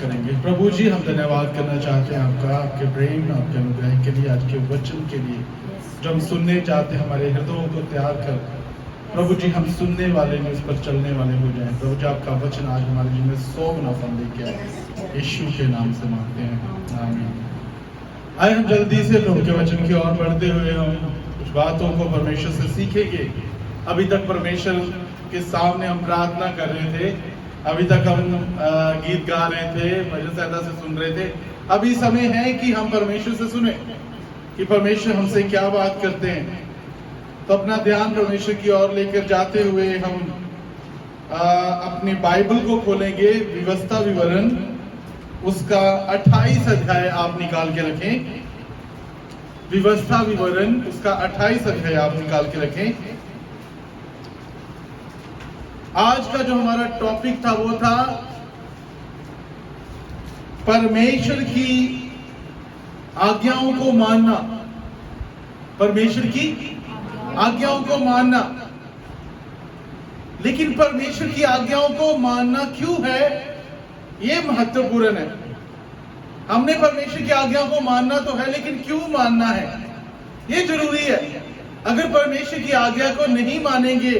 करेंगे। प्रभु जी, हम धन्यवाद करना चाहते हैं आपका, आपके प्रेम, आपके अनुग्रह के लिए, आज के वचन के लिए जो हम सुनने चाहते हैं। हमारे हृदयों को तैयार कर प्रभु जी, हम सुनने वाले नहीं, उस पर चलने वाले हो जाएं। प्रभु जी, आपका वचन आज हमारे जीवन में 100 गुना फल लेके आए। यीशु के नाम से मांगते हैं, आमीन। आए हम जल्दी से प्रभु के वचन की ओर बढ़ते हुए हम कुछ बातों को परमेश्वर से सीखेंगे। अभी तक परमेश्वर के सामने हम प्रार्थना कर रहे थे, अभी तक हम गीत गा रहे थे, भजन संहिता से सुन रहे थे। अभी समय है कि हम परमेश्वर से सुने कि परमेश्वर हमसे क्या बात करते हैं। तो अपना ध्यान परमेश्वर की ओर लेकर जाते हुए हम अपनी बाइबल को खोलेंगे। व्यवस्था विवरण उसका 28 अध्याय आप निकाल के रखें। व्यवस्था विवरण उसका 28 अध्याय आप निकाल के रखें। आज का जो हमारा टॉपिक था वो था परमेश्वर की आज्ञाओं को मानना। परमेश्वर की आज्ञाओं को मानना। लेकिन परमेश्वर की आज्ञाओं को मानना क्यों है, यह महत्वपूर्ण है। हमने परमेश्वर की आज्ञाओं को मानना तो है, लेकिन क्यों मानना है, यह जरूरी है। अगर परमेश्वर की आज्ञा को नहीं मानेंगे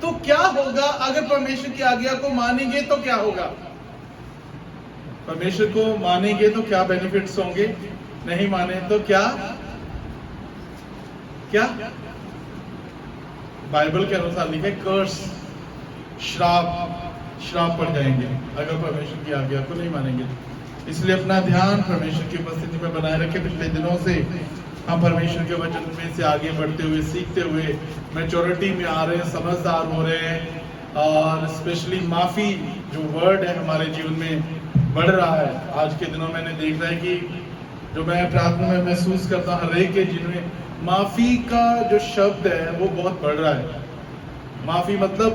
तो क्या होगा? अगर परमेश्वर की आज्ञा को मानेंगे तो क्या होगा? परमेश्वर को मानेंगे तो क्या बेनिफिट्स होंगे, नहीं माने तो क्या क्या बाइबल के अनुसार लिखे कर्स, श्राप पड़ जाएंगे अगर परमेश्वर की आज्ञा को नहीं मानेंगे। इसलिए अपना ध्यान परमेश्वर की उपस्थिति में बनाए रखें। पिछले दिनों से हम परमेश्वर के वचन में से आगे बढ़ते हुए, सीखते हुए मैच्योरिटी में आ रहे हैं, समझदार हो रहे हैं। और स्पेशली माफी जो वर्ड है हमारे जीवन में बढ़ रहा है। आज के दिनों मैंने देखा है कि जो मैं प्रार्थना में महसूस करता हूँ, हर एक के जीवन में माफी का जो शब्द है वो बहुत बढ़ रहा है। माफी मतलब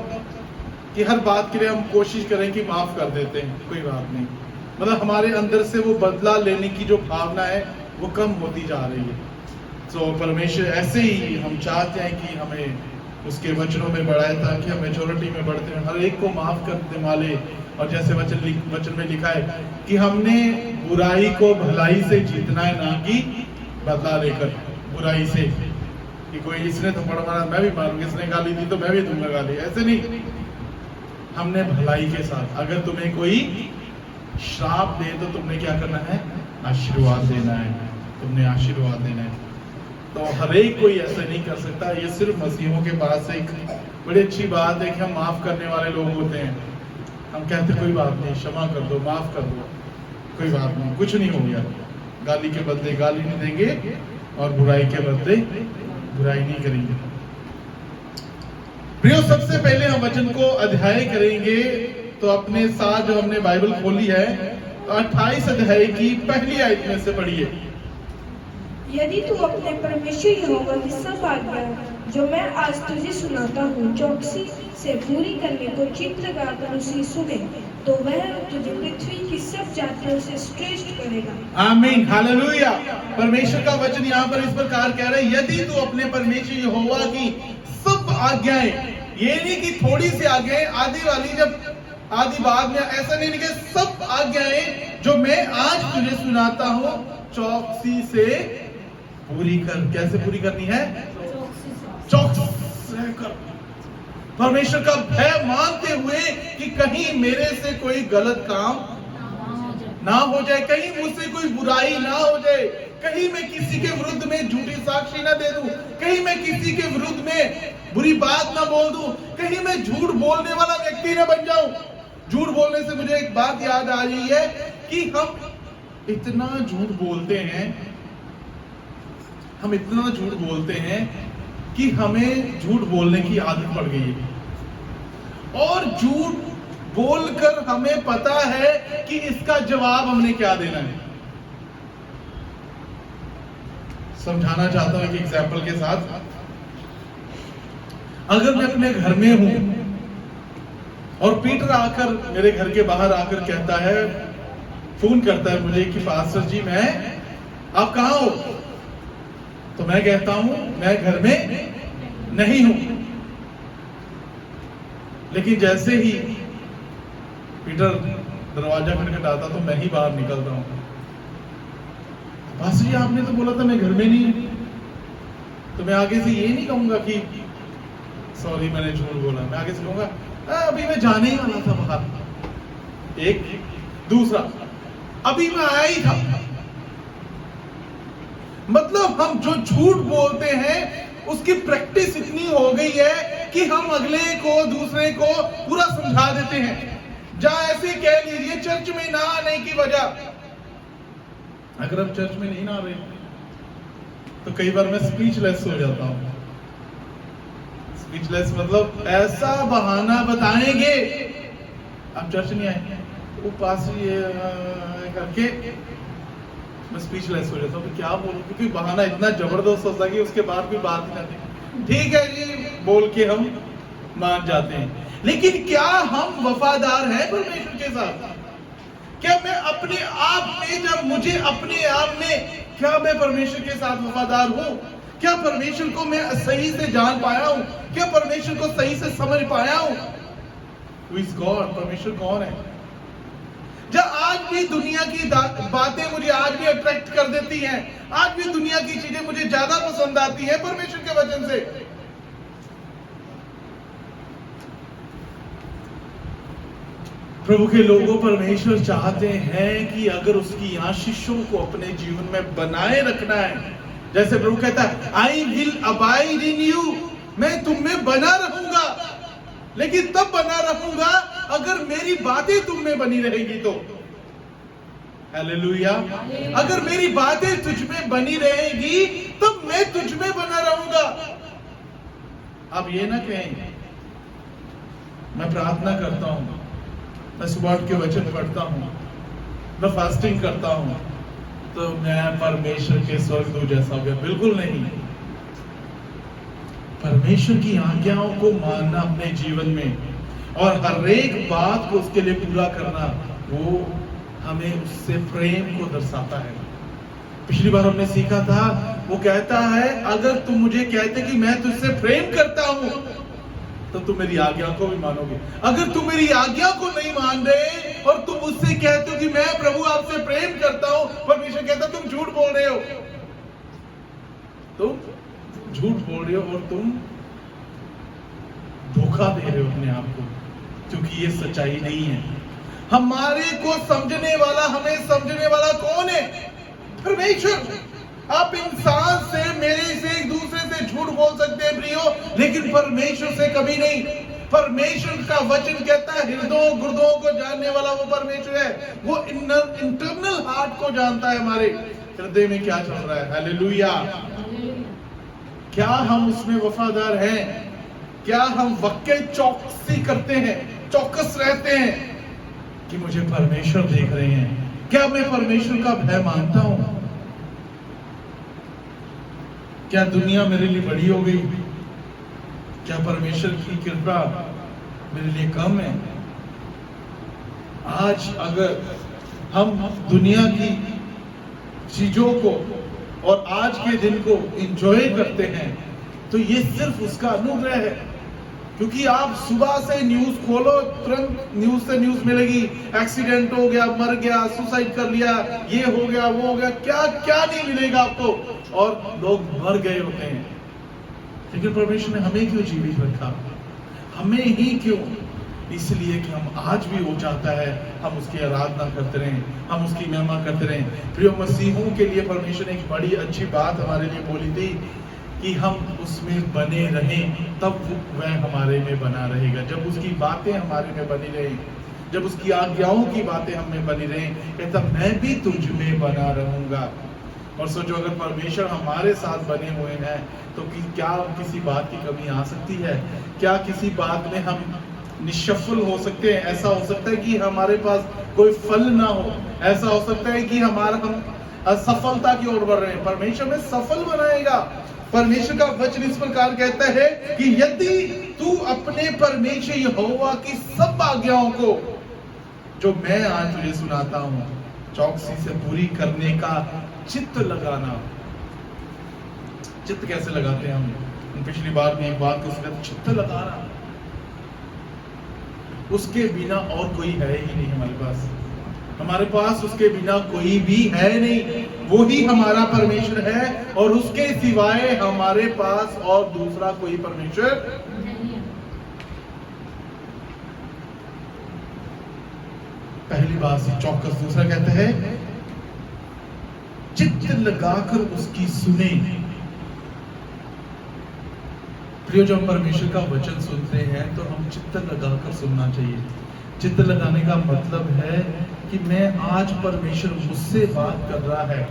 कि हर बात के लिए हम कोशिश करें कि माफ कर देते हैं, कोई बात नहीं। मतलब हमारे अंदर से वो बदला लेने की जो भावना है वो कम होती जा रही है। तो परमेश्वर ऐसे ही हम चाहते हैं कि हमें उसके वचनों में बढ़ाए, ताकि हम मैच्योरिटी में बढ़ते हैं, हर एक को माफ करते वाले। और जैसे वचन में लिखा है कि हमने बुराई को भलाई से जीतना है, ना कि बदला लेकर बुराई से। कि कोई इसने थप्पड़ मारा मैं भी मारूंगा, इसने गाली दी तो मैं भी दूंगा गाली, ऐसे नहीं। हमने भलाई के साथ, अगर तुम्हें कोई श्राप दे तो तुमने क्या करना है? आशीर्वाद देना है। तुमने आशीर्वाद देना है। तो हर एक कोई ऐसा नहीं कर सकता। ये सिर्फ मसीहों के पास एक बड़ी अच्छी बात है कि हम माफ करने वाले लोग होते हैं। हम कहते कोई बात नहीं, क्षमा कर दो, माफ कर दो, कोई बात नहीं, कुछ नहीं हो गया। गाली के बदले गाली नहीं देंगे और बुराई के बदले बुराई नहीं करेंगे। प्रियो, सबसे पहले हम वचन को अध्याय करेंगे। तो अपने साथ जो हमने बाइबल खोली है, तो 28 अध्याय की पहली आयत में से पढ़िए। यदि तू अपने परमेश्वर यहोवा की सब आज्ञा जो मैं आज तुझे सुनाता हूँ चौकसी से पूरी करने को चित्त लगाकर उसे सुने, तो वह तुझे पृथ्वी की सब जातियों से श्रेष्ठ करेगा। आमीन, हालेलुया। परमेश्वर का वचन यहाँ पर इस प्रकार कह रहा है, यदि तू अपने परमेश्वर यहोवा की सब आज्ञाएं, ये नहीं कि थोड़ी सी आज्ञाएं, आधी वाली जब आधी बाद में, ऐसा नहीं लिखे, सब आज्ञाएं जो मैं आज तुझे सुनाता हूँ चौकसी से पूरी कर। कैसे पूरी करनी है? चौकसी कर। परमेश्वर का भय मानते हुए कि कहीं मेरे से कोई गलत काम ना हो जाए, कहीं मुझसे कोई बुराई ना हो जाए, कहीं मैं किसी के विरुद्ध में झूठी साक्षी ना दे दूं, कहीं मैं किसी के विरुद्ध में बुरी बात ना बोल दूं, कहीं मैं झूठ बोलने वाला व्यक्ति ना बन जाऊं। झूठ बोलने से मुझे एक बात याद आ रही है कि हम इतना झूठ बोलते हैं, हम इतना झूठ बोलते हैं कि हमें झूठ बोलने की आदत पड़ गई है। और झूठ बोलकर हमें पता है कि इसका जवाब हमने क्या देना है। समझाना चाहता हूं एक एग्जाम्पल के साथ। अगर मैं अपने घर में हूं और पीटर आकर मेरे घर के बाहर आकर कहता है, फोन करता है मुझे कि पास्टर जी आप कहां हो, तो मैं कहता हूं मैं घर में नहीं हूं। लेकिन जैसे ही पीटर दरवाजा खटखटाता तो मैं ही बाहर निकलता हूँ। पास्टर जी आपने तो बोला था मैं घर में नहीं, तो मैं आगे से ये नहीं कहूंगा कि सॉरी मैंने झूठ बोला, मैं आगे से कहूंगा अभी मैं जाने ही वाला था बाहर। एक दूसरा, अभी मैं आया ही था। मतलब हम जो झूठ बोलते हैं उसकी प्रैक्टिस इतनी हो गई है कि हम अगले को दूसरे को पूरा समझा देते हैं। जहां ऐसे कह लीजिए चर्च में ना आने की वजह, अगर हम चर्च में नहीं ना रहे तो कई बार मैं स्पीचलेस हो जाता हूं। स्पीचलेस मतलब ऐसा बहाना बताएंगे, आप चर्च नहीं आए, वो पास ये करके मैं स्पीचलेस हो जाता हूँ। क्या बोलूं, क्योंकि बहाना इतना जबरदस्त होता है कि उसके बाद भी बात नहीं आती। ठीक है जी बोल के हम मान जाते हैं, लेकिन क्या हम वफादार हैं परमेश्वर के साथ? क्या मैं अपने आप में, जब मुझे अपने आप में, क्या मैं परमेश्वर के साथ वफादार हूं? क्या परमेश्वर को मैं सही से जान पाया हूं? क्या परमेश्वर को सही से समझ पाया हूं? Who is God? परमेश्वर कौन है? जब आज भी दुनिया की बातें मुझे आज भी अट्रैक्ट कर देती हैं, आज भी दुनिया की चीजें मुझे ज्यादा पसंद आती हैं परमेश्वर के वचन से। प्रभु के लोगों, परमेश्वर चाहते हैं कि अगर उसकी आशीषों को अपने जीवन में बनाए रखना है, जैसे प्रभु कहता है I will abide in you, मैं तुम में बना रहूंगा। लेकिन तब बना रहूंगा अगर मेरी बातें तुम में बनी रहेगी तो। हालेलुया। अगर मेरी बातें तुझ में बनी रहेगी तब मैं तुझ में बना रहूंगा। आप ये ना कहें मैं प्रार्थना करता हूं, मैं सुबह उठ के वचन पढ़ता हूं, मैं फास्टिंग करता हूं, तो मैं परमेश्वर के स्वर्गदूत जैसा हो गया। बिल्कुल नहीं। परमेश्वर की आज्ञाओं को मानना अपने जीवन में और हर एक बात को उसके लिए पूरा करना, वो हमें उससे प्रेम को दर्शाता है। पिछली बार हमने सीखा था, वो कहता है अगर तुम मुझे कहते कि मैं तुझसे प्रेम करता हूं तो तुम मेरी आज्ञा को भी मानोगे। अगर तुम मेरी आज्ञा को नहीं मान रहे और तुम मुझसे कहते हो कि मैं प्रभु आपसे प्रेम करता हूं, परमेश्वर कहता तुम झूठ बोल रहे हो, तुम झूठ बोल रहे हो और तुम धोखा दे रहे हो अपने आप को, क्योंकि ये सच्चाई नहीं है। हमारे को समझने वाला, हमें समझने वाला कौन है? परमेश्वर। आप इंसान से, मेरे से, एक दूसरे से झूठ बोल सकते हैं प्रियो, लेकिन परमेश्वर से कभी नहीं। परमेश्वर का वचन कहता है हृदयों गुर्दों को जानने वाला वो परमेश्वर है। वो इंटरनल हार्ट को जानता है, हमारे हृदय में क्या चल रहा है। हालेलुया। क्या हम उसमें वफादार हैं? क्या हम वाकई चौकसी करते हैं, चौकस रहते हैं कि मुझे परमेश्वर देख रहे हैं? क्या मैं परमेश्वर का भय मानता हूं? क्या दुनिया मेरे लिए बड़ी हो गई? क्या परमेश्वर की कृपा मेरे लिए कम है? आज अगर हम दुनिया की चीजों को और आज के दिन को एंजॉय करते हैं तो ये सिर्फ उसका अनुग्रह है। क्योंकि आप सुबह से न्यूज खोलो, तुरंत न्यूज से न्यूज मिलेगी, एक्सीडेंट हो गया, मर गया, सुसाइड कर लिया, ये हो गया, वो हो गया, क्या क्या नहीं मिलेगा आपको, और लोग मर गए होते हैं। लेकिन परमेश्वर ने हमें क्यों जीवित रखा? हमें ही क्यों? इसलिए कि हम आज भी वो चाहता है हम उसकी आराधना करते रहें, हम उसकी महिमा करते रहें। प्रिय मसीहों के लिए परमेश्वर ने एक बड़ी अच्छी बात हमारे लिए बोली थी कि हम उसमें बने रहें, तब वह हमारे में बना रहेगा। जब उसकी बातें हमारे में बनी रहें, जब उसकी आज्ञाओं की बातें हम में बनी रहें, कहता मैं भी तुझ में बना रहूंगा। और सोचो अगर परमेश्वर हमारे साथ बने हुए हैं तो क्या किसी बात की कमी आ सकती है? क्या किसी बात में हम निष्फल हो सकते हैं? ऐसा हो सकता है कि हमारे पास कोई फल ना हो, ऐसा हो सकता है कि हम असफलता की ओर बढ़ रहे हैं। परमेश्वर में सफल बनाएगा। परमेश्वर का वचन इस प्रकार कहता है कि यदि तू अपने परमेश्वर यहोवा की सब आज्ञाओं को जो मैं आज तुझे सुनाता हूं चौकसी से पूरी करने का चित्त लगाना। चित्त कैसे लगाते हैं हम? पिछली बार में एक बात को उसका चित्त लगाना, उसके बिना और कोई है ही नहीं हमारे पास। हमारे पास उसके बिना कोई भी है नहीं, वो ही हमारा परमेश्वर है और उसके सिवाय हमारे पास और दूसरा कोई परमेश्वर। पहली बात से चौकस। दूसरा कहते हैं चित्त लगाकर उसकी सुने। प्रियो, जब हम परमेश्वर का वचन सुनते हैं तो हम चित्त लगाकर सुनना चाहिए। चित्त लगाने का मतलब है कि मैं आज परमेश्वर मुझसे बात कर रहा है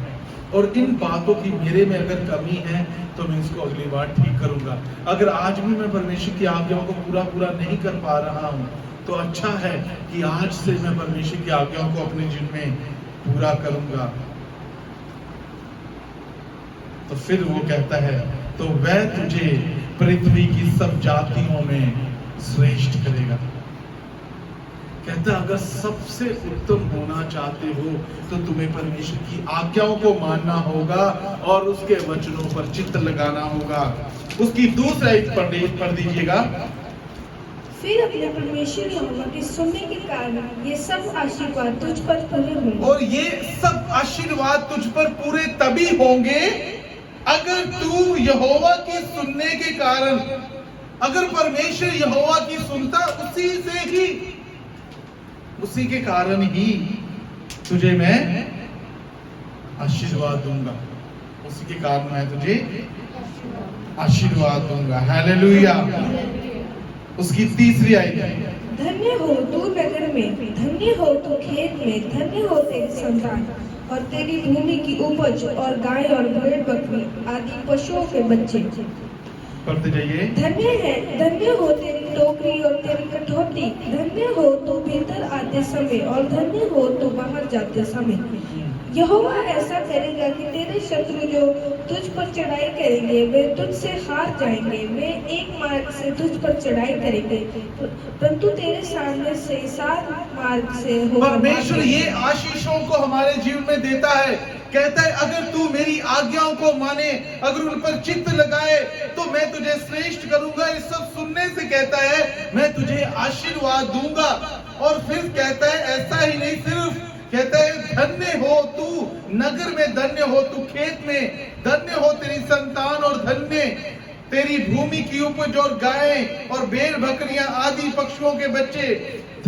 और इन बातों की मेरे में अगर कमी है तो मैं इसको अगली बार ठीक करूंगा। अगर आज भी मैं परमेश्वर की आज्ञाओं को पूरा नहीं कर पा रहा हूं तो अच्छा है कि आज से मैं परमेश्वर की आज्ञाओं को अपने जीवन में पूरा करूंगा। तो फिर वो कहता है तो वह तुझे पृथ्वी की सब जातियों में श्रेष्ठ करेगा। कहता है अगर सबसे उत्तम होना चाहते हो तो तुम्हें परमेश्वर की आज्ञाओं को मानना होगा और उसके वचनों पर चित्त लगाना होगा। उसकी दूसरा एक पढ़ दीजिएगा। फिर अपने परमेश्वर यहोवा के सुनने के कारण ये सब आशीर्वाद तुझ पर पूरे होंगे। और ये सब आशीर्वाद तुझ पर पूरे तभी होंगे अगर तू यहोवा की सुनने के कारण, अगर परमेश्वर यहोवा की सुनता, उसी के कारण ही तुझे मैं आशीर्वाद दूंगा। उसी के कारण मैं तुझे आशीर्वाद दूंगा। हालेलुया। उसकी तीसरी आयत, धन्य हो तू नगर में, धन्य हो तू खेत में, धन्य हो तेरी संतान और तेरी भूमि की उपज और गाय और भेड़ बकरी आदि पशुओं के बच्चे। पढ़ते जाइए। धन्य हो तेरी टोकरी और तेरी कठौती, धन्य हो तू भीतर आते समय और धन्य हो तू बाहर जाते समय। यहोवा ऐसा करेगा कि तेरे शत्रु जो तुझ पर चढ़ाई करेंगे वे तुझसे हार जाएंगे। वे एक मार्ग से तुझ पर चढ़ाई करेंगे परंतु तेरे सामने से 7 मार्ग से होगा। परमेश्वर ये आशीषों को हमारे जीवन में देता है। कहता है अगर तू मेरी आज्ञाओं को माने, अगर उन पर चित्त लगाए तो मैं तुझे श्रेष्ठ करूंगा। इस सब सुनने से कहता है मैं तुझे आशीर्वाद दूंगा। और फिर कहता है ऐसा ही नहीं, सिर्फ कहता है धन्य हो तू नगर में, धन्य हो तू खेत में, धन्य हो तेरी संतान और धन्य तेरी भूमि की उपज और गाय और भेड़ बकरियां आदि पक्षुओं के बच्चे।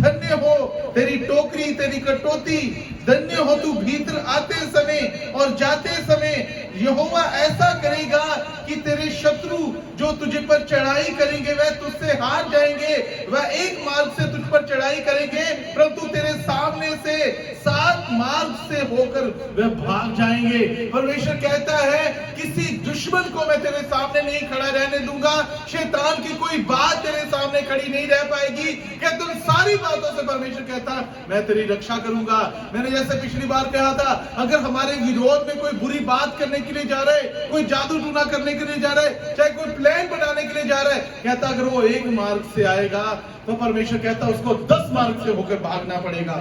धन्य हो तेरी टोकरी, तेरी कटोती, धन्य हो तू भीतर आते समय और जाते समय। यहोवा ऐसा करेगा कि तेरे शत्रु जो तुझे पर चढ़ाई करेंगे वह तुझसे हार जाएंगे। वह एक मार्ग से तुझ पर चढ़ाई करेंगे परंतु तेरे सामने से 7 मार्ग से होकर वह भाग जाएंगे। परमेश्वर कहता है किसी दुश्मन को मैं तेरे सामने नहीं खड़ा रहने दूंगा। शैतान की कोई बात तेरे सामने खड़ी नहीं रह पाएगी। क्या तुम सारी बातों से परमेश्वर कहता मैं तेरी रक्षा करूंगा। मैंने जैसे पिछली बार कहा था, अगर हमारे विरोध में कोई बुरी बात करने के लिए जा रहा है, कोई जादू टूना करने के लिए जा रहा है, चाहे कोई प्लान बनाने के लिए जा रहा है, कहता अगर वो एक मार्ग से आएगा तो परमेश्वर कहता उसको 10 मार्ग से होकर भागना पड़ेगा।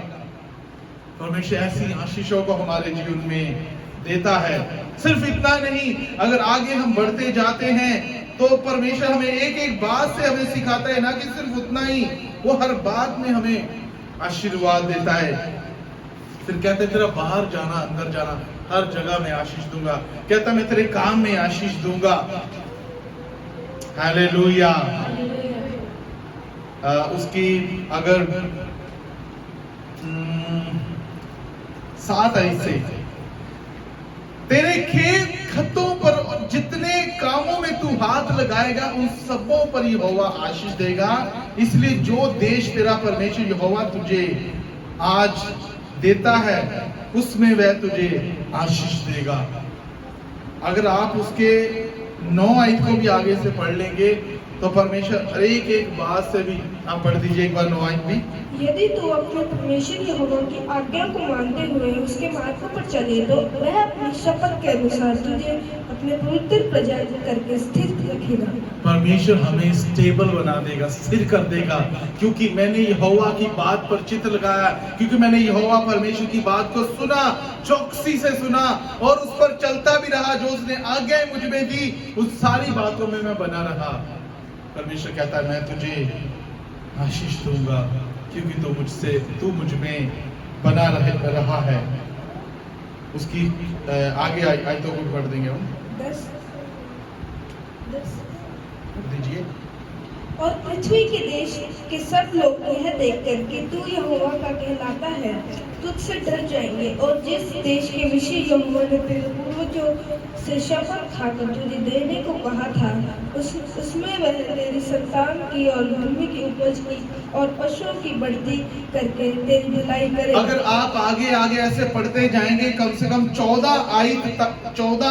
परमेश्वर ऐसी आशीषों को हमारे जीवन में देता है। सिर्फ इतना नहीं, अगर आगे हम बढ़ते जाते हैं तो परमेश्वर हमें एक एक बात से हमें सिखाता है, ना कि सिर्फ उतना ही, वो हर बात में हमें आशीर्वाद देता है। फिर कहते हैं तेरा बाहर जाना अंदर जाना हर जगह मैं आशीष दूंगा। कहता मैं तेरे काम में आशीष दूंगा। हालेलुया। उसकी अगर 7 ऐसे तेरे खेत खतों पर जितने कामों में तू हाथ लगाएगा उन सबों पर यहोवा आशीष देगा। इसलिए जो देश तेरा परमेश्वर यहोवा तुझे आज देता है उसमें वह तुझे आशीष देगा। अगर आप उसके 9 आयत को भी आगे से पढ़ लेंगे तो परमेश्वर एक एक बात से भी आप पढ़ दीजिए एक बार 9 आयत भी। यदि तू अपने परमेश्वर यहोवा की आज्ञा को मानते हुए उसके मार्गों पर चले तो वह अपनी शपथ के अनुसार तुझे अपने पवित्र प्रजा करके स्थिर रखेगा। परमेश्वर हमें स्टेबल बना देगा, स्थिर कर देगा, क्योंकि मैंने यहोवा की बात पर चित्त लगाया, क्योंकि मैंने यहोवा परमेश्वर की बात को सुना, चौकसी से सुना और उस पर चलता भी रहा। जो उसने आज्ञाएं मुझ में दी उस सारी बातों में मैं बना रहा। परमेश्वर कहता है मैं तुझे आशीष दूंगा क्योंकि तू मुझ में बना रहा है। उसकी आगे आयतों को पढ़ देंगे हम। 10 पढ़ दीजिए। और पृथ्वी के देश के सब लोग यह देखकर कि तू यहोवा का कहलाता है तुझसे डर जाएंगे, और जिस देश के विषय यहोवा ने तेरे पूर्वजों से शपथ खाकर तुझे देने को कहा था उसमें वह तेरी संतान की और भूमि की उपज की और पशुओं की बढ़ती करके तेरी भलाई करेगा। अगर आप आगे आगे ऐसे पढ़ते जाएंगे, कम से कम 14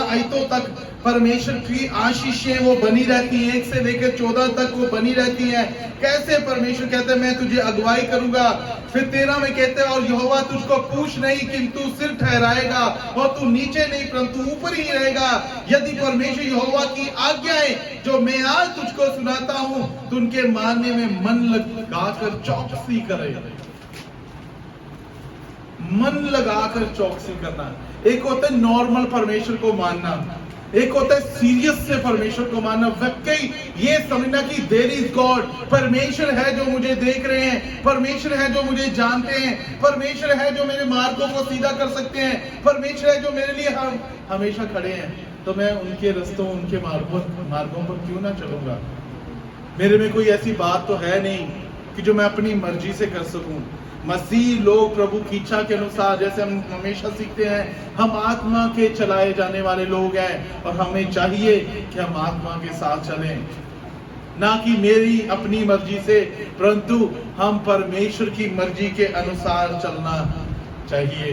आयतों तक परमेश्वर की आशीषें वो बनी रहती हैं। 1 से लेकर 14 तक वो बनी रहती हैं। कैसे परमेश्वर कहते हैं मैं तुझे अगुवाई करूंगा। फिर 13 में कहते हैं और यहोवा तुझको पूछ नहीं किंतु सिर ठहराएगा, और तू नीचे नहीं परंतु ऊपर ही रहेगा। यदि परमेश्वर यहोवा की आज्ञाएं जो मैं आज तुझको सुनाता हूं तो उनके मानने में मन लगाकर चौकसी करे। मन लगाकर चौकसी करना। एक होता है नॉर्मल परमेश्वर को मानना, एक होता है सीरियस से परमेश्वर को मानना। वाकई ये समझना कि देयर इज गॉड, परमेश्वर है जो मुझे देख रहे हैं, परमेश्वर है जो मुझे जानते हैं, परमेश्वर है जो मेरे मार्गों को सीधा कर सकते हैं, परमेश्वर है जो मेरे लिए हमेशा खड़े हैं। तो मैं उनके रस्तों उनके मार्गों पर क्यों ना चलूंगा। मेरे में कोई ऐसी बात तो है नहीं कि जो मैं अपनी मर्जी से कर सकूं। मसीह लोग प्रभु की इच्छा के अनुसार, जैसे हम हमेशा सीखते हैं, हम आत्मा के चलाए जाने वाले लोग हैं, और हमें चाहिए कि हम आत्मा के साथ चलें, ना कि मेरी अपनी मर्जी से, परंतु हम परमेश्वर की मर्जी के अनुसार चलना चाहिए।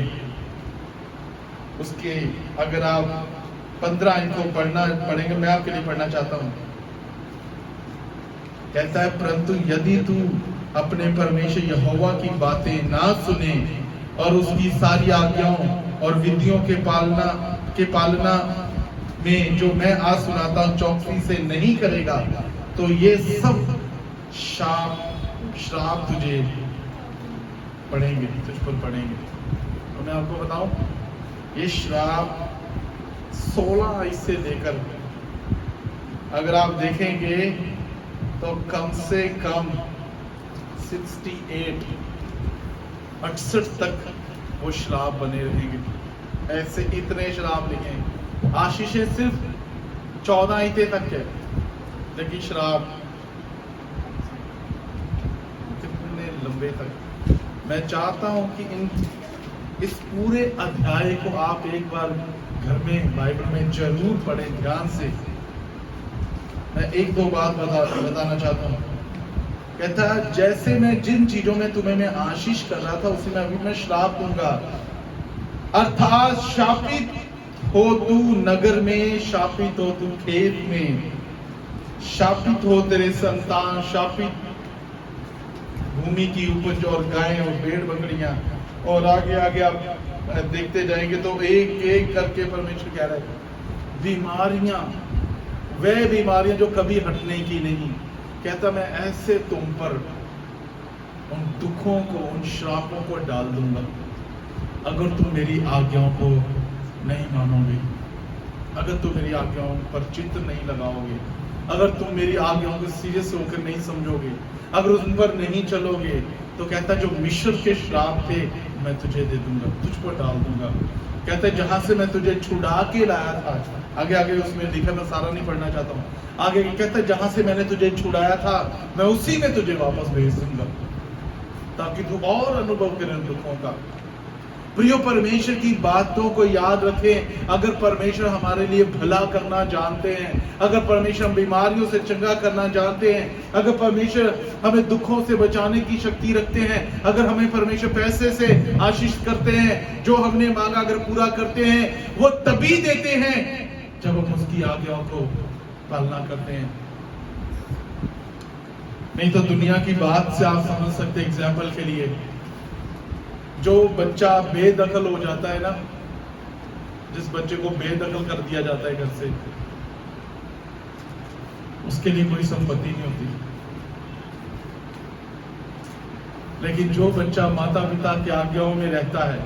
उसके अगर आप 15 इनको पढ़ेंगे, मैं आपके लिए पढ़ना चाहता हूं। कहता है परंतु यदि तू अपने परमेश्वर यहोवा की बातें ना सुने और उसकी सारी आज्ञाओं और विधियों के पालना में जो मैं आज सुनाता हूं चौकसी से नहीं करेगा, तो ये सब श्राप तुझे पड़ेंगे, तुझ पर पड़ेंगे। तो मैं आपको बताऊं, ये श्राप 16 से लेकर अगर आप देखेंगे तो कम से कम 68 तक वो श्राप बने रहेंगे। ऐसे इतने श्राप लिखे। आशीषें सिर्फ 14 आयतें तक है, लेकिन श्राप कितने लंबे तक। मैं चाहता हूं कि इस पूरे अध्याय को आप एक बार घर में बाइबल में जरूर पढ़ें ध्यान से। मैं 1-2 बात बताना चाहता हूं। कहता है जैसे मैं जिन चीजों में तुम्हें मैं आशीष कर रहा था उसी में अभी मैं श्राप दूंगा। अर्थात शापित हो तू नगर में, शापित हो तू खेत में, शापित हो तेरे संतान, शापित भूमि की उपज और गायें और भेड़ बकरियां। और आगे आगे आप देखते जाएंगे तो एक एक करके परमेश्वर कह रहा है बीमारियां, वह बीमारियां जो कभी हटने की नहीं। कहता मैं ऐसे तुम पर उन दुखों को, उन श्रापों को डाल दूंगा अगर तुम मेरी आज्ञाओं को नहीं मानोगे, अगर तुम मेरी आज्ञाओं पर चित्त नहीं लगाओगे, अगर तुम मेरी आज्ञाओं को सीरियस होकर नहीं समझोगे, अगर उन पर नहीं चलोगे, तो कहता जो मिस्र के श्राप थे मैं तुझे दे दूंगा, तुझ पर डाल दूंगा। कहता है जहां से मैं तुझे छुड़ा के लाया था, आगे आगे उसमें लिखा, मैं सारा नहीं पढ़ना चाहता हूँ। आगे कहता है जहां से मैंने तुझे छुड़ाया था मैं उसी में तुझे वापस भेज दूंगा, ताकि तू और अनुभव करे उन दुखों का। प्रियो, परमेश्वर की बातों को याद रखें। अगर परमेश्वर हमारे लिए भला करना जानते हैं, अगर परमेश्वर हम बीमारियों से चंगा करना जानते हैं, अगर परमेश्वर हमें दुखों से बचाने की शक्ति रखते हैं, अगर हमें परमेश्वर पैसे से आशीष करते हैं, जो हमने मांगा अगर पूरा करते हैं, वो तभी देते हैं जब हम उसकी आज्ञाओं को पालना करते हैं। नहीं तो दुनिया की बात से आप समझ सकते, एग्जाम्पल के लिए जो बच्चा बेदखल हो जाता है ना, जिस बच्चे को बेदखल कर दिया जाता है घर से, उसके लिए कोई संपत्ति नहीं होती। लेकिन जो बच्चा माता पिता की आज्ञाओं में रहता है,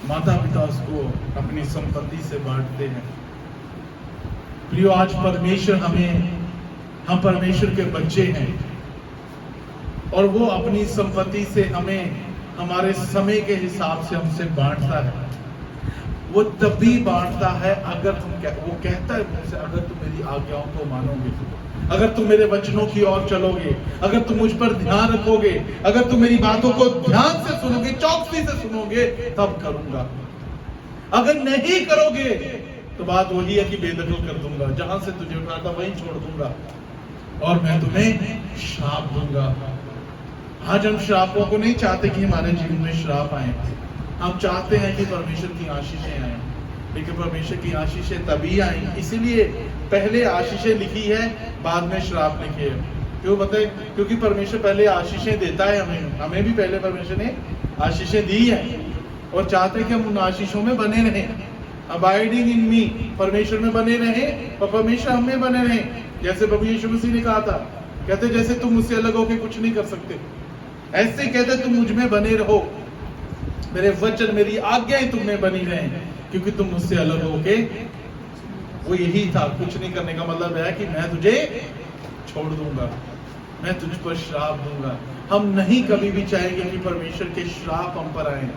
माता पिता उसको अपनी संपत्ति से बांटते हैं। प्रियो, आज परमेश्वर हम परमेश्वर के बच्चे हैं, और वो अपनी संपत्ति से हमें हमारे समय के हिसाब से हमसे बांटता है। वो तभी बांटता है अगर वो कहता है मुझसे, अगर तुम मेरी आज्ञाओं को मानोगे, अगर तुम मेरे वचनों की ओर चलोगे, अगर तुम मुझ पर ध्यान रखोगे, अगर तुम मेरी बातों को ध्यान से सुनोगे, चौकसी से सुनोगे, तब करूंगा। अगर नहीं करोगे तो बात वही है कि बेदखल कर दूंगा, जहां से तुझे उठाता वहीं छोड़ दूंगा और मैं तुम्हें श्राप दूंगा। आज हम श्रापों को नहीं चाहते कि हमारे जीवन में श्राप आए, हम चाहते हैं कि परमेश्वर की आशीषें आए। लेकिन परमेश्वर की आशीषें तभी आई, इसीलिए पहले आशीषें लिखी है, बाद में श्राप लिखे है। क्यों बताए? क्योंकि परमेश्वर पहले आशीषें देता है हमें भी पहले परमेश्वर ने आशीषें दी है और चाहते हैं कि हम उन आशीषों में बने रहें। अबाइडिंग इन मी, परमेश्वर में बने रहें और परमेश्वर हम में बने रहें। जैसे प्रभु यीशु मसीह ने कहा था, कहते जैसे तुम मुझसे अलग होके कुछ नहीं कर सकते, ऐसे कहते तुम मुझ में बने रहो, मेरे वचन मेरी आज्ञाएं तुम में बनी रहें, क्योंकि तुम मुझसे अलग होके, वो यही था। कुछ नहीं करने का मतलब है कि मैं तुझे छोड़ दूंगा, मैं तुझ पर श्राप दूंगा। हम नहीं कभी भी चाहेंगे कि परमेश्वर के श्राप हम पर आए।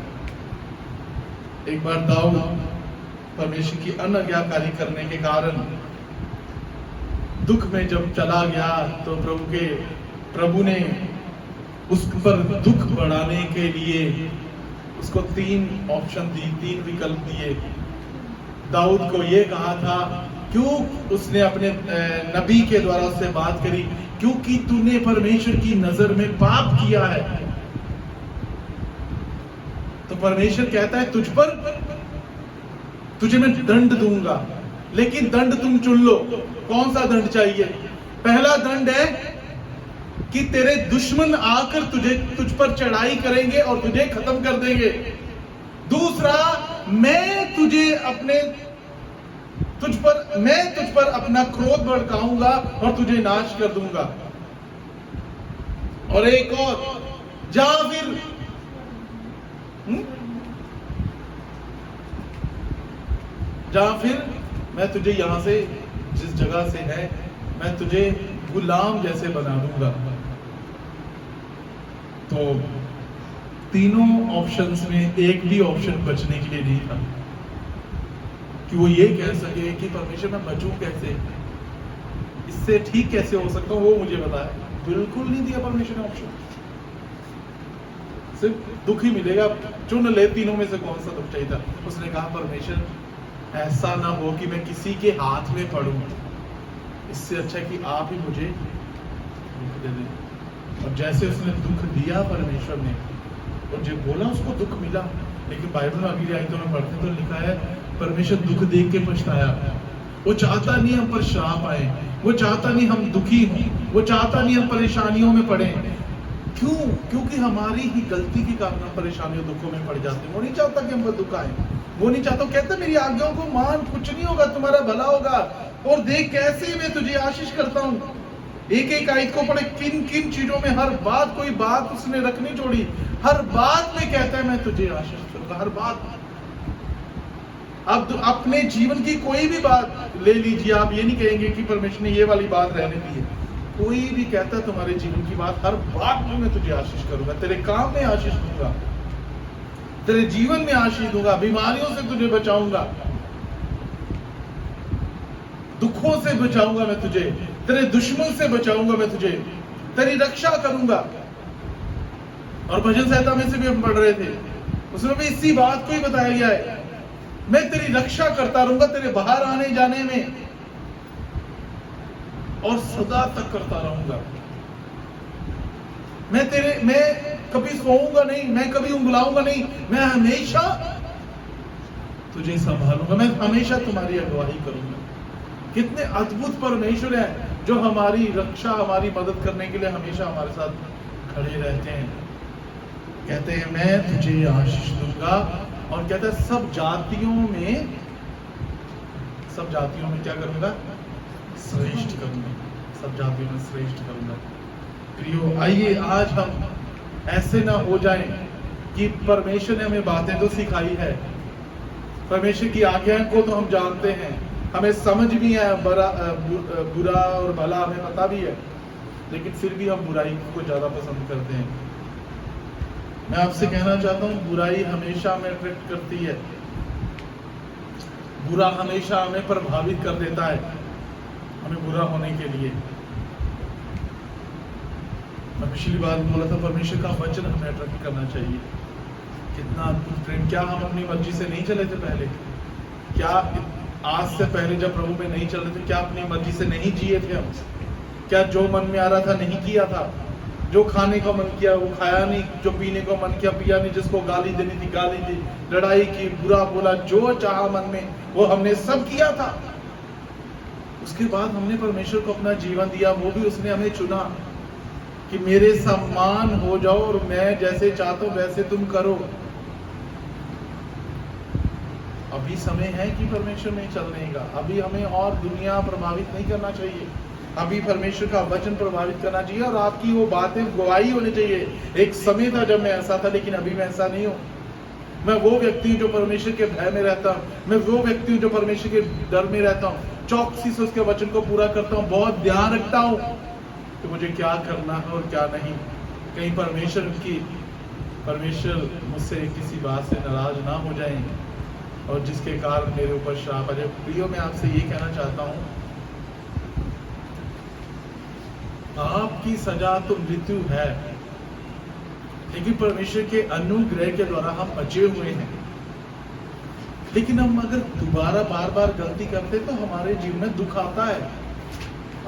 एक बार दाऊद परमेश्वर की अनाज्ञाकारी करने के कारण दुख में जब चला गया, तो प्रभु ने उस पर दुख बढ़ाने के लिए उसको 3 ऑप्शन दी, 3 विकल्प दिए। दाऊद को ये कहा था, क्यों उसने अपने नबी के द्वारा उससे बात करी, क्योंकि तूने परमेश्वर की नजर में पाप किया है। तो परमेश्वर कहता है तुझे मैं दंड दूंगा, लेकिन दंड तुम चुन लो, कौन सा दंड चाहिए। पहला दंड है कि तेरे दुश्मन आकर तुझ पर चढ़ाई करेंगे और तुझे खत्म कर देंगे। दूसरा, मैं तुझ पर अपना क्रोध भड़काऊंगा और तुझे नाश कर दूंगा। और एक और, या फिर मैं तुझे यहां से, जिस जगह से है, मैं तुझे गुलाम जैसे बना दूंगा। तो तीनों ऑप्शंस में एक भी ऑप्शन बचने के लिए नहीं था कि वो ये कह सके कि परमेश्वर मैं बचूं कैसे, इससे ठीक कैसे हो सकता हूं, वो मुझे बताया। बिल्कुल नहीं दिया परमेश्वर ने ऑप्शन, सिर्फ दुख ही मिलेगा, चुन ले तीनों में से कौन सा दुख चाहिए था। उसने कहा परमेश्वर ऐसा ना हो कि मैं किसी के हाथ में पड़ूं, इससे अच्छा कि आप ही मुझे दुख दे दें। और जैसे उसने दुख दिया परमेश्वर ने, और जब बोला उसको दुख मिला, लेकिन बाइबल में अगली आयतों में पढ़ते तो लिखा है परमेश्वर दुख देख के पछताया। वो चाहता नहीं हम पर श्राप आए, वो चाहता नहीं हम दुखी हों, वो चाहता नहीं हम परेशानियों में पड़े। क्यों? क्योंकि हमारी ही गलती के कारण हम परेशानियों दुखों में पड़ जाते हैं। वो नहीं चाहता कि हम पर दुख आए, वो नहीं चाहता। कहता मेरी आज्ञाओं को मान, कुछ नहीं होगा, तुम्हारा भला होगा, और देख कैसे मैं तुझे आशीष करता हूं। एक एक आयत को पढ़े, किन किन चीजों में हर बात, कोई बात उसने रखनी छोड़ी, हर बात में कहता है मैं तुझे आशीष करूंगा, हर बात। अब अपने जीवन की कोई भी बात ले लीजिए, आप ये नहीं कहेंगे कि परमेश्वर ने ये वाली बात रहने दी है। कोई भी कहता है तुम्हारे जीवन की बात, हर बात में मैं तुझे आशीष करूंगा, तेरे काम में आशीष दूंगा, तेरे जीवन में आशीष दूंगा, बीमारियों से तुझे बचाऊंगा, दुखों से बचाऊंगा मैं तुझे, तेरे दुश्मन से बचाऊंगा मैं तुझे, तेरी रक्षा करूंगा। और भजन संहिता में से भी हम पढ़ रहे थे, उसमें भी इसी बात को ही बताया गया है, मैं तेरी रक्षा करता रहूंगा, तेरे बाहर आने जाने में, और सदा तक करता रहूंगा। मैं कभी सोऊंगा नहीं, मैं कभी उंगलाऊंगा नहीं, मैं हमेशा तुझे संभालूंगा, मैं हमेशा तुम्हारी अगुवाई करूंगा। कितने अद्भुत परमेश्वर है जो हमारी रक्षा, हमारी मदद करने के लिए हमेशा हमारे साथ खड़े रहते हैं। कहते हैं मैं तुझे आशीष दूंगा, और कहता है सब जातियों में क्या करूंगा? श्रेष्ठ करूंगा, सब जातियों में श्रेष्ठ करूंगा। प्रियो, आइए आज हम ऐसे ना हो जाएं कि परमेश्वर ने हमें बातें तो सिखाई है, परमेश्वर की आज्ञा को तो हम जानते हैं, हमें समझ भी है, बुरा और भला हमें पता भी है, लेकिन फिर भी हम बुराई को ज्यादा पसंद करते हैं। मैं आपसे कहना चाहता हूँ, बुराई हमेशा हमें अट्रैक्ट करती है, बुरा हमेशा हमें प्रभावित कर देता है, हमें बुरा होने के लिए। मैं पिछली बार बोला था, परमेश्वर का वचन हमें अट्रैक्ट करना चाहिए। कितना अद्भुत प्रेम! क्या हम अपनी मर्जी से नहीं चले थे पहले? क्या आज से पहले जब प्रभु में नहीं चल रहे थे, क्या अपनी मर्जी से नहीं जिए थे हम? क्या जो मन में आ रहा था नहीं किया था? जो खाने का मन किया वो खाया नहीं, जो पीने को मन किया पिया नहीं, जिसको गाली देनी थी गाली दी, लड़ाई की, बुरा बोला, जो चाहा मन में वो हमने सब किया था। उसके बाद हमने परमेश्वर को अपना जीवन दिया, वो भी उसने हमें चुना कि मेरे समान हो जाओ और मैं जैसे चाहता हूं वैसे तुम करो। अभी समय है कि परमेश्वर में चलने का, अभी हमें और दुनिया प्रभावित नहीं करना चाहिए, अभी परमेश्वर का वचन प्रभावित करना चाहिए और आपकी वो बातें गवाही होनी चाहिए। एक समय था जब मैं ऐसा था, लेकिन अभी मैं ऐसा नहीं हूं। मैं वो व्यक्ति हूं जो परमेश्वर के भय में रहता हूं, मैं वो व्यक्ति हूं जो परमेश्वर के डर में रहता हूं, चौकसी से उसके वचन को पूरा करता हूं, बहुत ध्यान रखता हूं कि मुझे क्या करना है और क्या नहीं। कहीं परमेश्वर मुझसे किसी बात से नाराज ना हो जाएं और जिसके कारण मेरे ऊपर श्राप आ जाए। प्रियो, मैं आपसे ये कहना चाहता हूं, आपकी सजा तो मृत्यु है, लेकिन परमेश्वर के अनुग्रह के द्वारा हम बचे हुए हैं। लेकिन हम अगर दोबारा बार बार गलती करते तो हमारे जीवन में दुख आता है।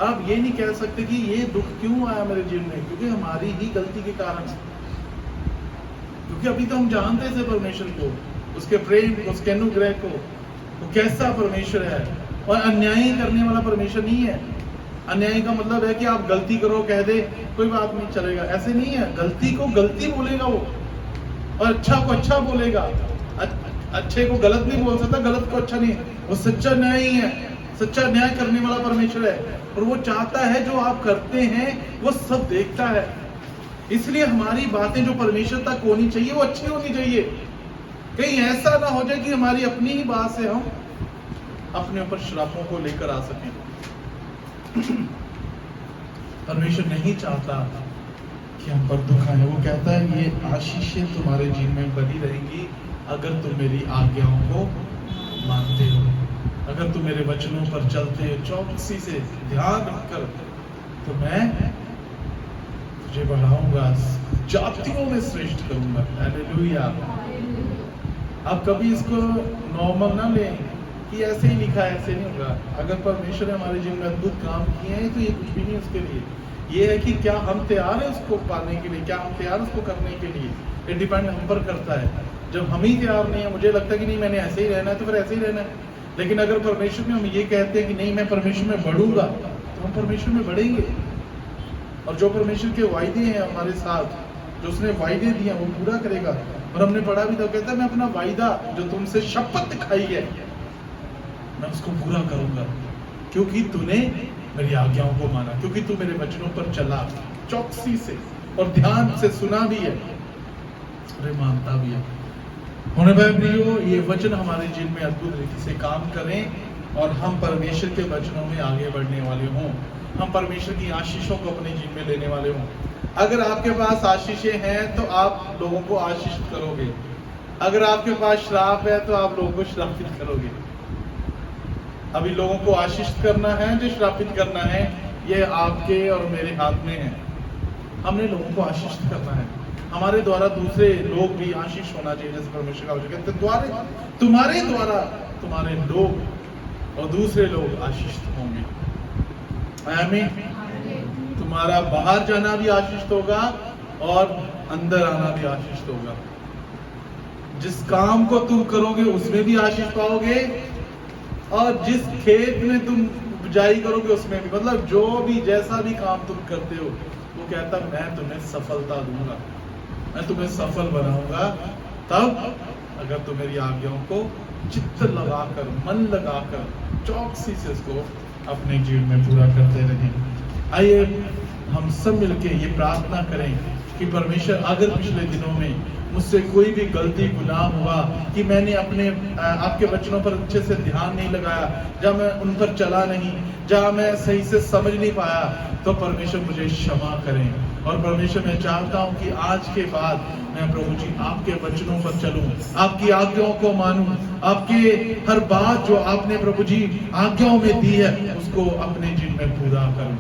आप ये नहीं कह सकते कि ये दुख क्यों आया मेरे जीवन में, क्योंकि हमारी ही गलती के कारण। क्योंकि अभी तो हम जानते थे परमेश्वर को, उसके प्रेम को, उसके अनुग्रह को, वो कैसा परमेश्वर है और अन्याय करने वाला परमेश्वर नहीं है। अन्याय का मतलब है कि आप गलती करो, कह दे कोई बात नहीं चलेगा, ऐसे नहीं है। गलती को गलती बोलेगा वो, और अच्छा को अच्छा बोलेगा। अच्छे को गलत नहीं बोल सकता, गलत को अच्छा नहीं। वो सच्चा न्याय ही है, सच्चा न्याय करने वाला परमेश्वर है, और वो चाहता है जो आप करते हैं वो सब देखता है। इसलिए हमारी बातें जो परमेश्वर तक होनी चाहिए वो अच्छी होनी चाहिए। कहीं ऐसा ना हो जाए कि हमारी अपनी ही बात से हम अपने ऊपर श्रापों को लेकर आ सकें। परमेश्वर नहीं चाहता कि हम पर दुख आए। वो कहता है ये आशीषें तुम्हारे जीवन में बनी रहेंगी अगर तुम मेरी आज्ञाओं को मानते हो, अगर तुम मेरे वचनों पर चलते हो चौकसी से ध्यान रखकर, तो मैं तुझे बढ़ाऊंगा, जातियों में श्रेष्ठ करूंगा। हालेलुया। आप कभी इसको नॉर्मल ना लें कि ऐसे ही लिखा है, ऐसे नहीं होगा। अगर परमेश्वर ने हमारे जीवन में अद्भुत काम किए हैं तो ये कुछ भी नहीं उसके लिए। ये है कि क्या हम तैयार हैं उसको पाने के लिए, क्या हम तैयार उसको करने के लिए। ये डिपेंड हम पर करता है। जब हम ही तैयार नहीं है, मुझे लगता है कि नहीं मैंने ऐसे ही रहना है, तो फिर ऐसे ही रहना है। लेकिन अगर परमेश्वर में हम ये कहते हैं कि नहीं मैं परमेश्वर में बढ़ूंगा, तो हम परमेश्वर में बढ़ेंगे। और जो परमेश्वर के वायदे हैं हमारे साथ, जो उसने वायदे दिए वो पूरा करेगा। और हमने पढ़ा भी था, कहता है मैं अपना वायदा जो तुमसे शपथ खाई है मैं उसको पूरा करूंगा, क्योंकि तूने मेरी आज्ञाओं को माना, क्योंकि तू मेरे वचनों पर चला चौकसी से और ध्यान से सुना भी है और मानता भी है। होने भाई प्रियो, ये वचन हमारे जीवन में अद्भुत रीति से काम करें और हम परमेश्वर के वचनों में आगे बढ़ने वाले हों, हम परमेश्वर की आशीषों को अपने जीवन में लेने वाले हों। अगर आपके पास आशीषें हैं तो आप लोगों को आशीषित करोगे, अगर आपके पास श्राप है तो आप लोगों को श्रापित करोगे। अभी लोगों को आशीषित करना है, जो श्रापित करना है, ये आपके और मेरे हाथ में है। हमने लोगों को आशीषित करना है, हमारे द्वारा दूसरे लोग भी आशीष होना चाहिए। जैसे परमेश्वर का वचन कहते हैं तुम्हारे द्वारा तुम्हारे लोग और दूसरे लोग आशीषित होंगे। आमीन। तुम्हारा बाहर जाना भी आशीषित होगा और अंदर आना भी आशीषित होगा। जिस काम को तुम करोगे उसमें भी आशीष पाओगे, और जिस खेत में तुम बुआई करोगे उसमें भी, मतलब जो भी जैसा भी काम तुम करते हो, वो कहता मैं तुम्हें सफलता दूंगा, मैं तुम्हें सफल बनाऊंगा, तब अगर तुम मेरी आज्ञाओं को चित्त लगाकर, मन लगाकर, चौकसी से इसको अपने जीवन में पूरा करते रहें। आइए हम सब मिलके ये प्रार्थना करें कि परमेश्वर, अगर पिछले दिनों में मुझसे कोई भी गलती गुनाह हुआ कि मैंने अपने आपके वचनों पर अच्छे से ध्यान नहीं लगाया, जहाँ मैं उन पर चला नहीं, जहाँ मैं सही से समझ नहीं पाया, तो परमेश्वर मुझे क्षमा करें। और परमेश्वर मैं चाहता हूं कि आज के बाद मैं प्रभु जी आपके वचनों पर चलूं, आपकी आज्ञाओं को मानूं, आपके हर बात जो आपने प्रभु जी आज्ञाओं में दी है उसको अपने जीवन में पूरा करूं।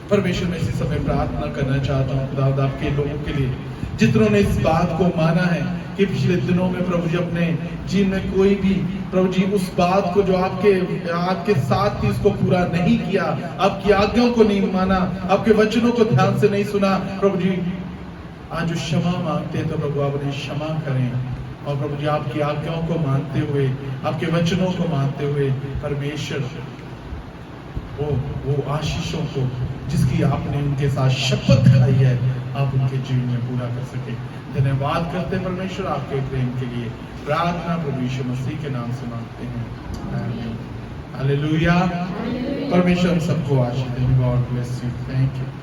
परमेश्वर मैं इसी समय प्रार्थना करना चाहता हूं खुदावंद आपके लोगों के लिए जितनों ने इस बात को माना है कि पिछले दिनों में प्रभु जी अपने जीवन में कोई भी प्रभु जी उस बात को जो आपके साथ थी उसको पूरा नहीं किया, आपकी आज्ञाओं को नहीं माना, आपके वचनों को ध्यान से नहीं सुना। प्रभु जी आज जो क्षमा मांगते हैं तो प्रभु आप उन्हें क्षमा करें और प्रभु जी आपकी आज्ञाओं को मानते हुए, आपके वचनों को मानते हुए परमेश्वर वो आशीषों को जिसकी आपने उनके साथ शपथ खाई है आप उनके जीवन में पूरा कर सके। धन्यवाद करते हैं परमेश्वर आपके प्रेम के लिए। प्रार्थना प्रभु यीशु मसीह के नाम से मांगते हैं, आमीन। हालेलुया। परमेश्वर सबको आशीष दे। God bless you. Thank you.